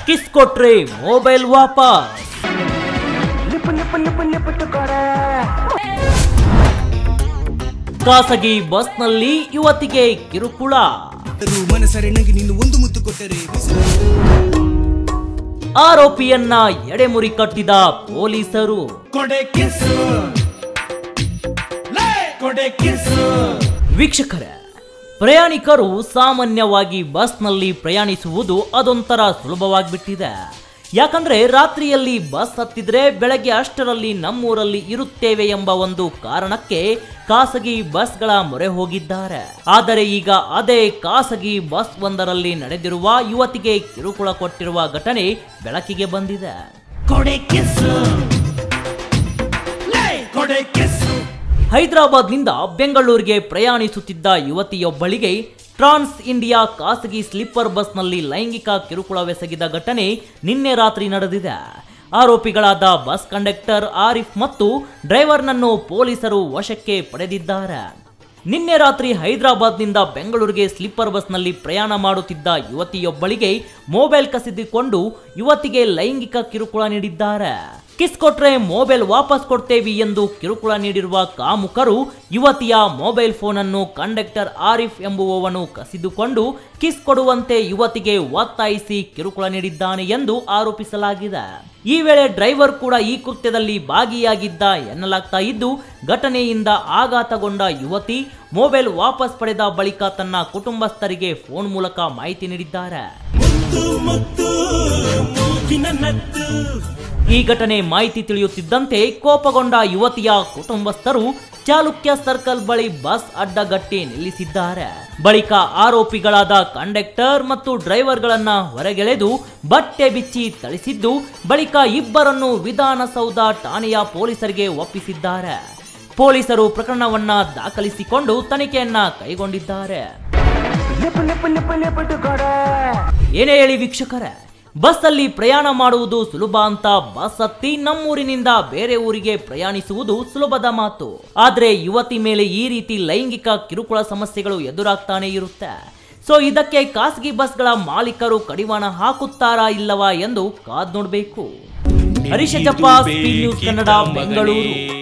Kiss ಕೊಟ್ರೆ mobile ವಾಪಸ್. ಖಾಸಗಿ ಬಸ್ನಲ್ಲಿ ಯುವತಿಗೆ ಕಿರುಕುಳ. ಆರೋಪಿಯನ್ನ ಎಡೆಮುರಿ ಕಟ್ಟಿದ ಪೊಲೀಸರು. ವೀಕ್ಷಕರೇ, ಪ್ರಯಾಣಿಕರು ಸಾಮಾನ್ಯವಾಗಿ ಬಸ್ನಲ್ಲಿ ಪ್ರಯಾಣಿಸುವುದು ಅದೊಂಥರ ಸುಲಭವಾಗಿಬಿಟ್ಟಿದೆ. ಯಾಕಂದ್ರೆ ರಾತ್ರಿಯಲ್ಲಿ ಬಸ್ ಹತ್ತಿದ್ರೆ ಬೆಳಗ್ಗೆ ಅಷ್ಟರಲ್ಲಿ ನಮ್ಮೂರಲ್ಲಿ ಇರುತ್ತೇವೆ ಎಂಬ ಒಂದು ಕಾರಣಕ್ಕೆ ಖಾಸಗಿ ಬಸ್ಗಳ ಮೊರೆ ಹೋಗಿದ್ದಾರೆ. ಆದರೆ ಈಗ ಅದೇ ಖಾಸಗಿ ಬಸ್ ಒಂದರಲ್ಲಿ ನಡೆದಿರುವ ಯುವತಿಗೆ ಕಿರುಕುಳ ಕೊಟ್ಟಿರುವ ಘಟನೆ ಬೆಳಕಿಗೆ ಬಂದಿದೆ. ಹೈದರಾಬಾದ್ನಿಂದ ಬೆಂಗಳೂರಿಗೆ ಪ್ರಯಾಣಿಸುತ್ತಿದ್ದ ಯುವತಿಯೊಬ್ಬಳಿಗೆ ಟ್ರಾನ್ಸ್ ಇಂಡಿಯಾ ಖಾಸಗಿ ಸ್ಲೀಪರ್ ಬಸ್ನಲ್ಲಿ ಲೈಂಗಿಕ ಕಿರುಕುಳವೆಸಗಿದ ಘಟನೆ ನಿನ್ನೆ ರಾತ್ರಿ ನಡೆದಿದೆ. ಆರೋಪಿಗಳಾದ ಬಸ್ ಕಂಡಕ್ಟರ್ ಆರಿಫ್ ಮತ್ತು ಡ್ರೈವರ್ನನ್ನು ಪೊಲೀಸರು ವಶಕ್ಕೆ ಪಡೆದಿದ್ದಾರೆ. ನಿನ್ನೆ ರಾತ್ರಿ ಹೈದರಾಬಾದ್ನಿಂದ ಬೆಂಗಳೂರಿಗೆ ಸ್ಲೀಪರ್ ಬಸ್ನಲ್ಲಿ ಪ್ರಯಾಣ ಮಾಡುತ್ತಿದ್ದ ಯುವತಿಯೊಬ್ಬಳಿಗೆ ಮೊಬೈಲ್ ಕಸಿದುಕೊಂಡು ಯುವತಿಗೆ ಲೈಂಗಿಕ ಕಿರುಕುಳ ನೀಡಿದ್ದಾರೆ. ಕಿಸ್ ಕೊಟ್ರೆ ಮೊಬೈಲ್ ವಾಪಸ್ ಕೊಡ್ತೇವೆ ಎಂದು ಕಿರುಕುಳ ನೀಡಿರುವ ಕಾಮುಕರು ಯುವತಿಯ ಮೊಬೈಲ್ ಫೋನ್ ಅನ್ನು ಕಂಡಕ್ಟರ್ ಆರಿಫ್ ಎಂಬುವವನು ಕಸಿದುಕೊಂಡು ಕಿಸ್ ಕೊಡುವಂತೆ ಯುವತಿಗೆ ಒತ್ತಾಯಿಸಿ ಕಿರುಕುಳ ನೀಡಿದ್ದಾನೆ ಎಂದು ಆರೋಪಿಸಲಾಗಿದೆ. ಈ ವೇಳೆ ಡ್ರೈವರ್ ಕೂಡ ಈ ಕೃತ್ಯದಲ್ಲಿ ಭಾಗಿಯಾಗಿದ್ದ ಎನ್ನಲಾಗ್ತಾ ಇದ್ದು, ಘಟನೆಯಿಂದ ಆಘಾತಗೊಂಡ ಯುವತಿ ಮೊಬೈಲ್ ವಾಪಸ್ ಪಡೆದ ಬಳಿಕ ತನ್ನ ಕುಟುಂಬಸ್ಥರಿಗೆ ಫೋನ್ ಮೂಲಕ ಮಾಹಿತಿ ನೀಡಿದ್ದಾರೆ. ಈ ಘಟನೆ ಮಾಹಿತಿ ತಿಳಿಯುತ್ತಿದ್ದಂತೆ ಕೋಪಗೊಂಡ ಯುವತಿಯ ಕುಟುಂಬಸ್ಥರು ಚಾಲುಕ್ಯ ಸರ್ಕಲ್ ಬಳಿ ಬಸ್ ಅಡ್ಡಗಟ್ಟಿ ನಿಲ್ಲಿಸಿದ್ದಾರೆ. ಬಳಿಕ ಆರೋಪಿಗಳಾದ ಕಂಡಕ್ಟರ್ ಮತ್ತು ಡ್ರೈವರ್ಗಳನ್ನ ಹೊರಗೆಳೆದು ಬಟ್ಟೆ ಬಿಚ್ಚಿ ಥಳಿಸಿದ್ದು, ಬಳಿಕ ಇಬ್ಬರನ್ನು ವಿಧಾನಸೌಧ ಠಾಣೆಯ ಪೊಲೀಸರಿಗೆ ಒಪ್ಪಿಸಿದ್ದಾರೆ. ಪೊಲೀಸರು ಪ್ರಕರಣವನ್ನ ದಾಖಲಿಸಿಕೊಂಡು ತನಿಖೆಯನ್ನ ಕೈಗೊಂಡಿದ್ದಾರೆ. ಏನೇ ಹೇಳಿ ವೀಕ್ಷಕರೇ, ಬಸ್ಸಲ್ಲಿ ಪ್ರಯಾಣ ಮಾಡುವುದು ಸುಲಭ ಅಂತ ಬಸ್ ಹತ್ತಿ ನಮ್ಮೂರಿನಿಂದ ಬೇರೆ ಊರಿಗೆ ಪ್ರಯಾಣಿಸುವುದು ಸುಲಭದ ಮಾತು. ಆದ್ರೆ ಯುವತಿ ಮೇಲೆ ಈ ರೀತಿ ಲೈಂಗಿಕ ಕಿರುಕುಳ ಸಮಸ್ಯೆಗಳು ಎದುರಾಗ್ತಾನೆ ಇರುತ್ತೆ. ಸೊ ಇದಕ್ಕೆ ಖಾಸಗಿ ಬಸ್ಗಳ ಮಾಲೀಕರು ಕಡಿವಾಣ ಹಾಕುತ್ತಾರಾ ಇಲ್ಲವಾ ಎಂದು ಕಾದ್ ನೋಡಬೇಕು. Harisha Jappa, speed news Kannada, Bengaluru.